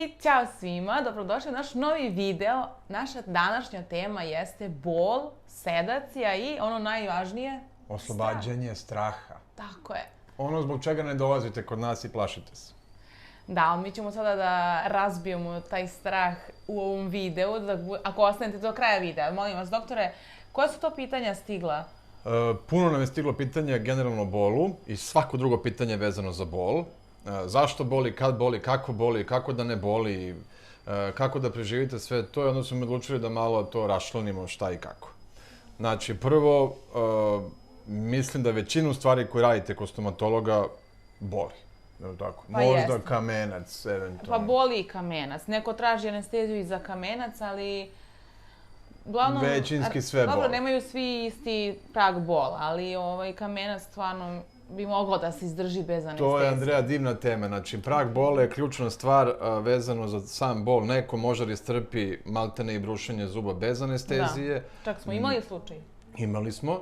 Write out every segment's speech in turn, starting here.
Ćao svima, dobrodošli u naš novi video. Naša današnja tema jeste bol, sedacija i ono najvažnije, oslobađanje straha. Tako je. Ono zbog čega ne dolazite kod nas i plašite se. Da, mi ćemo sada da razbijemo taj strah u ovom videu, ako ostanete do kraja videa. Molim vas, doktore, koja su to pitanja stigla? Puno nam je stiglo pitanje generalno o bolu i svako drugo pitanje vezano za bol. Zašto boli, kad boli, kako da ne boli, kako da preživite sve to i onda smo odlučili da malo to raščlanimo šta i kako. Znači, prvo, mislim da većinu stvari koje radite kod stomatologa boli. Tako. Pa možda jeste. kamenac, eventualno. Pa boli i kamenac. Neko traži anesteziju i za kamenac, ali uglavnom, većinski sve boli. Dobro, nemaju svi isti prag bola, ali kamenac stvarno bi moglo da se izdrži bez anestezije. To je, Andreja, divna tema. Znači, prag bola je ključna stvar vezano za sam bol. Neko može da istrpi maltene i brušenje zuba bez anestezije. Da, čak smo imali slučaj. Imali smo.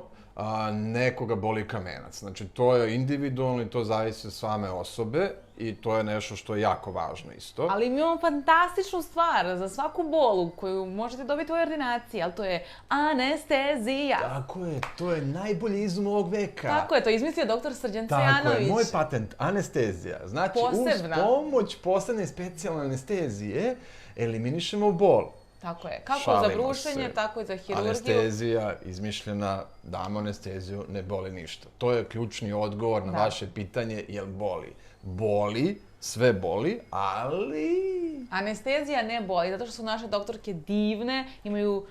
Nekoga boli kamenac. Znači, to je individualno i to zavisi od same osobe i to je nešto što je jako važno isto. Ali mi imamo fantastičnu stvar za svaku bolu koju možete dobiti u ordinaciji, ali to je anestezija. Tako je, to je najbolji izum ovog veka. Tako je, to je izmislio doktor Srđan Tako Cvijanović. je, moj patent, anestezija. Znači, Posebna. uz pomoć posebne specijalne anestezije eliminišemo bol. Tako je, kako Šalimo za brušenje, se. tako i za hirurgiju. Anestezija, izmišljena, damo anesteziju, ne boli ništa. To je ključni odgovor na vaše pitanje, jel boli? Boli, sve boli, ali... Anestezija ne boli, zato što su naše doktorke divne, imaju,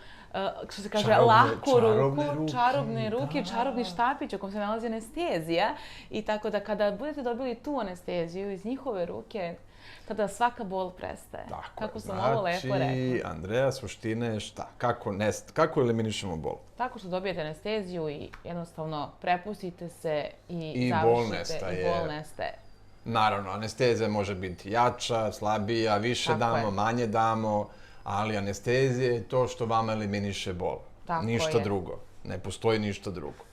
što se kaže, Čarobne- laku čarobne ruku, ruke, čarobne ruke, da. čarobni štapić u kojem se nalazi anestezija. I tako da kada budete dobili tu anesteziju iz njihove ruke, tada svaka bol prestaje. Kako sam ovo lepo rekla. Znači, Andreja, suština je šta? Kako eliminišemo bol? Tako što dobijete anesteziju i jednostavno prepustite se i I završite. bol nestaje. I bol nestaje. Naravno, anestezija može biti jača, slabija, više Tako damo, je. manje damo, ali anestezija je to što vama eliminiše bol. Tako Ništa je. drugo. Ne postoji ništa drugo.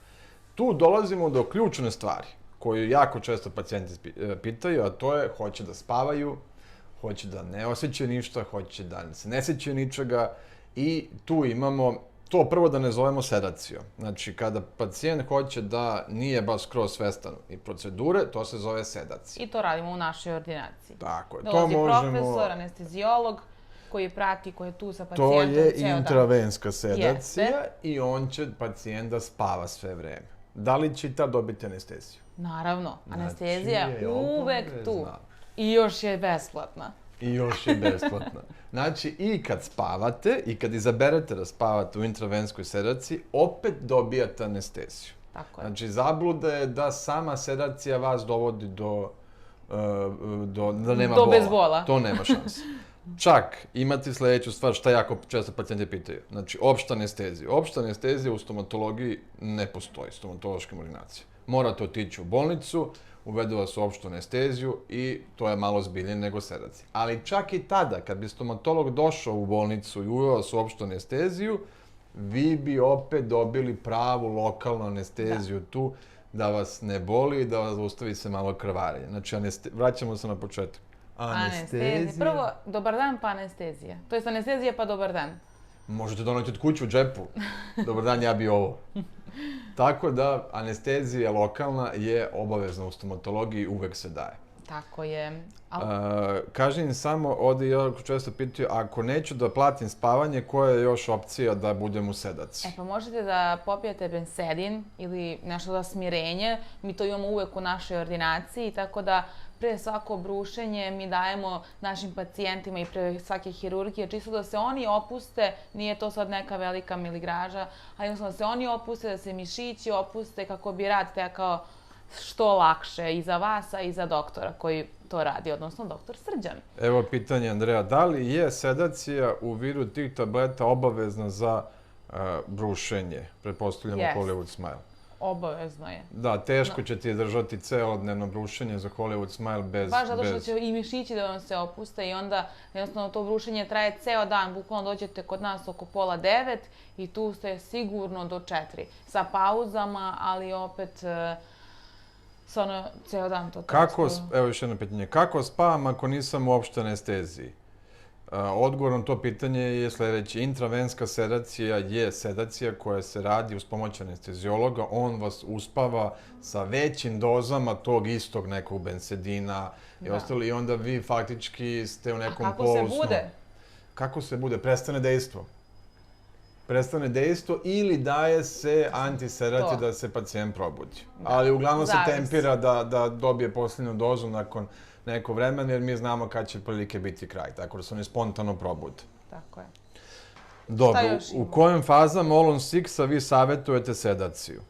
Tu dolazimo do ključne stvari koju jako često pacijenti pitaju, a to je hoće da spavaju, hoće da ne osjećaju ništa, hoće da se ne sjećaju ničega i tu imamo to prvo da ne zovemo sedacijom. Znači, kada pacijent hoće da nije baš skroz svestan i procedure, to se zove sedacija. I to radimo u našoj ordinaciji. Tako je. Dolazi profesor, anesteziolog, koji prati, koji je tu sa pacijentom To je ceo dan. intravenska sedacija Jeste. i on će pacijent da spava sve vreme. Da li će tad dobiti anesteziju? Naravno, Znači, anestezija je je uvek tu. obavezna. I još je besplatna. I još je besplatna. Znači, i kad spavate, i kad izaberete da spavate u intravenskoj sedaciji, opet dobijate anesteziju. Tako je. Znači, zabluda je da sama sedacija vas dovodi da nema Do bola. bez bola. To nema šanse. Čak imate sljedeću stvar, šta jako često pacijenti pitaju. Znači, opšta anestezija. Opšta anestezija u stomatologiji ne postoji, stomatološkim ordinacijama. Morate otići u bolnicu, uvedu vas u opštu anesteziju i to je malo zbiljnije nego sedacija. Ali čak i tada, kad bi stomatolog došao u bolnicu i uveo vas u opštu anesteziju, vi bi opet dobili pravu lokalnu anesteziju tu, da vas ne boli i da vas zaustavi se malo krvarenje. Znači, vraćamo se na početak. Anestezija. Prvo, dobar dan pa anestezija. To jest anestezija pa dobar dan. Možete doneti od kuće u džepu. Dobar dan, ja bi ovo. Tako da, anestezija lokalna je obavezna u stomatologiji, uvek se daje. Tako je. Kažem samo, ovdje jako često pitaju, ako neću da platim spavanje, koja je još opcija da budem u sedaciji? Pa možete da popijete bensedin ili nešto za smirenje. Mi to imamo uvek u našoj ordinaciji, tako da pre svako brušenje mi dajemo našim pacijentima i pre svake hirurgije, čisto da se oni opuste, nije to sad neka velika miligraža, a jednostavno da se oni opuste, da se mišići opuste kako bi rad tekao što lakše i za vas, a i za doktora koji to radi, odnosno doktor Srđan. Evo pitanje, Andreja, da li je sedacija u vidu tih tableta obavezna za brušenje? Pretpostavljamo Hollywood Smile. Obavezno je. Da, teško će ti držati celodnevno brušenje za Hollywood Smile bez... Baš zato što će i mišići da vam se opuste i onda jednostavno to brušenje traje ceo dan. Bukvalno dođete kod nas oko 8:30 i tu ste sigurno do 4. Sa pauzama, ali opet stvarno ceo dan to traje. Evo još jedno pitanje. Kako spavam ako nisam u opštoj anesteziji? Odgovor na to pitanje je sljedeći. Intravenska sedacija je sedacija koja se radi uz pomoć anestezijologa. On vas uspava sa većim dozama tog istog nekog bensedina i ostalo. I onda vi faktički ste u nekom polusnu. A kako se bude? Kako se bude? Prestane dejstvo. Prestane dejstvo ili daje se antisedacija da se pacijent probudi. Ali uglavnom se tempira da dobije posljednju dozu nakon neko vremena, jer mi znamo kad će prilike biti kraj, tako da se oni spontano probude. Tako je. Dobro, u kojim fazama Olon 6-a vi savjetujete sedaciju?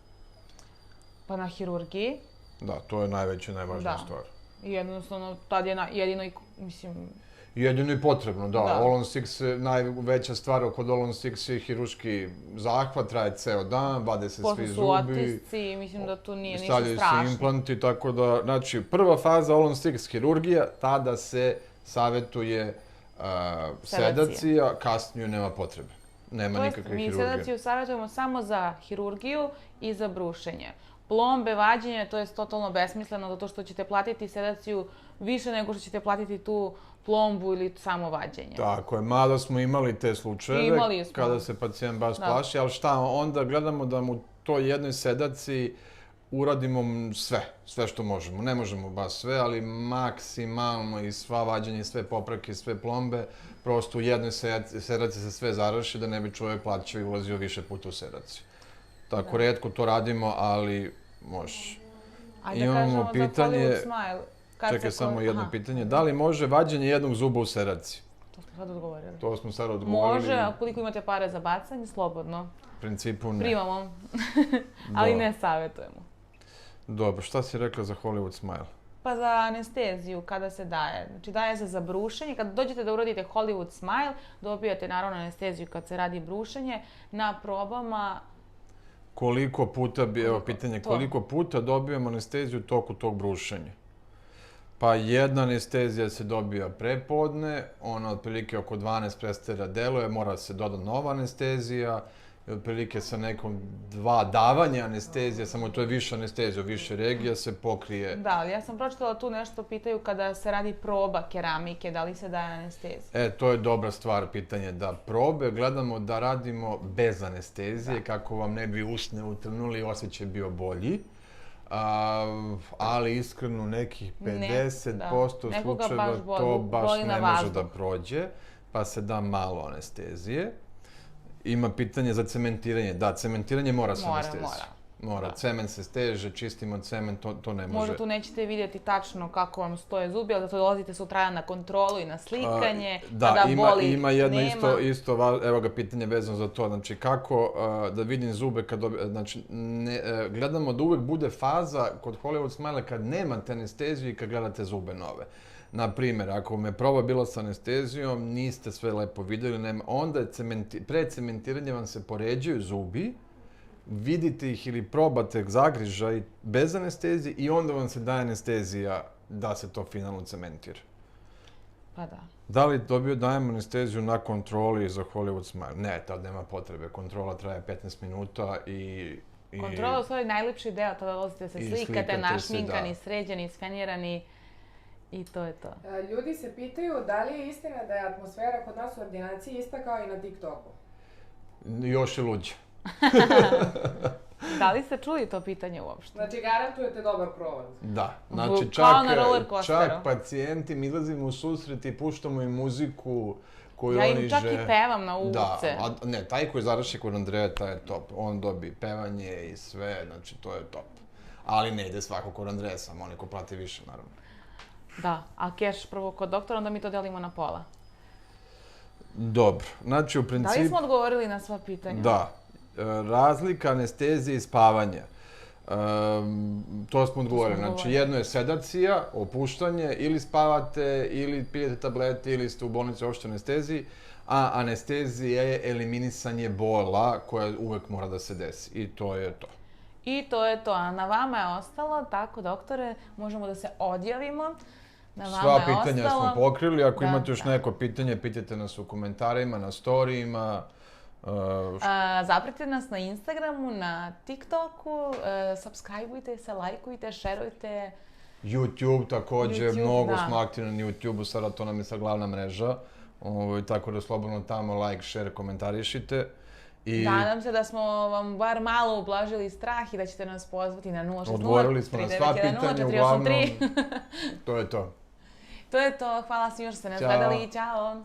Pa na hirurgiji. Da, to je najveća i najvažnija stvar. I jednostavno, tad je jedino i, mislim... Jedino i potrebno, da. Olon 6, najveća stvar kod Olon 6 je hirurški zahvat, traje ceo dan, vade se svi zubi. Posle su otisci, mislim da tu nije ništa strašno. Stavljaju se implanti, tako da, znači, prva faza Olon 6 hirurgija, tada se savjetuje sedacija, kasnije nema potrebe. Nema nikakve hirurgije. Mi sedaciju savjetujemo samo za hirurgiju i za brušenje. Plombe, vađenje, to je totalno besmisleno, zato što ćete platiti sedaciju više nego što ćete platiti tu plombu ili samo vađenje. Tako je, mada smo imali te slučajeve kada se pacijent baš plaši, ali šta, onda gledamo da mu toj jednoj sedaciji uradimo sve što možemo. Ne možemo baš sve, ali maksimalno i sva vađenja, i sve popravke, i sve plombe, prosto u jednoj sedaciji se sve završi da ne bi čovjek plaćao i ulazio više puta u sedaciju. Tako retko to radimo, ali može. Ajde da kažemo za Hollywood Smile. Čekaj, samo jedno pitanje. Da li može vađenje jednog zuba u sedaciji? To smo sad odgovorili. To smo sad odgovorili. Može, a koliko imate pare za bacanje, slobodno. U principu ne. Primamo, ali ne savjetujemo. Dobro, šta si rekla za Hollywood Smile? Pa za anesteziju kada se daje. Znači daje se za brušenje. Kada dođete da uradite Hollywood Smile, dobijate naravno anesteziju kad se radi brušenje. Na probama... Koliko puta, evo pitanje, koliko puta dobijemo anesteziju u toku tog brušenja? Pa jedna anestezija se dobija prepodne, ona otprilike oko 12 prestaje da deluje, mora se dodati nova anestezija, otprilike sa nekom 2 davanja anestezija, samo to je više anestezija, više regija se pokrije. Da, ali ja sam pročitala tu nešto, pitaju kada se radi proba keramike, da li se daje anestezija? To je dobra stvar, pitanje, da probe gledamo da radimo bez anestezije, kako vam ne bi usne utrnuli i osjećaj bio bolji. Ali iskreno nekih 50% slučajeva to baš ne može da prođe, pa se da malo anestezije. Ima pitanje za cementiranje. Da, cementiranje mora se anesteziju. Mora. Cement se steže, čistimo cement, to ne može. Možda tu nećete vidjeti tačno kako vam stoje zubi, ali da to dolazite sutradan na kontrolu i na slikanje, kada boli, ima jedno isto, evo ga pitanje vezano za to, znači kako da vidim zube kad znači gledamo da uvek bude faza kod Hollywood Smile kad nemate anesteziju i kad gledate zube nove. Naprimjer, ako me proba bila sa anestezijom, niste sve lepo vidjeli, onda pre cementiranja vam se poređaju zubi, vidite ih ili probate zagrižaj bez anestezije i onda vam se daje anestezija da se to finalno cementira. Pa da. Da li dajemo anesteziju na kontroli za Hollywood Smile? Ne, tad nema potrebe. Kontrola traje 15 minuta i... Kontrola je u stvari najlepši deo, tada dolazite se slikate, našminkani, sređeni, skenirani i to je to. Ljudi se pitaju da li je istina da je atmosfera kod nas u ordinaciji ista kao i na TikToku? Još je luđe. Da li ste čuli to pitanje uopšte? Znači, garantujete dobar provod? Da. Znači, čak pacijenti, mi izlazimo u susret i puštamo im muziku koju oni žele. Ja im čak i pevam na ulice. Da, ne, taj koji završi kod Andreja, taj je top. On dobi pevanje i sve, znači, to je top. Ali ne ide svako kod Andreja, samo oni ko plati više, naravno. Da, a keš prvo kod doktora, onda mi to delimo na pola. Dobro, znači, u principu... Da li smo odgovorili na sva pitanja? Da. Razlika anestezije i spavanja. To smo odgovorili. Znači, jedno je sedacija, opuštanje, ili spavate, ili pijete tablete, ili ste u bolnici uopšte anesteziji, a anestezija je eliminisanje bola koja uvek mora da se desi. I to je to. I to je to. A na vama je ostalo, tako, doktore, možemo da se odjavimo. Sva pitanja smo pokrili. Ako imate još neko pitanje, pitajte nas u komentarima, na storijima. Zapratite nas na Instagramu, na TikToku, subscribeujte se, lajkujte, šerujte. YouTube također, mnogo smo aktivni na YouTube-u, sada to nam je sad glavna mreža. Tako da slobodno tamo like, share, komentarišite. Nadam se da smo vam bar malo ublažili strah i da ćete nas pozvati na 060 Odgovorili smo na sva pitanja, uglavnom. To je to. To je to. Hvala svima što ste nas gledali i ćao!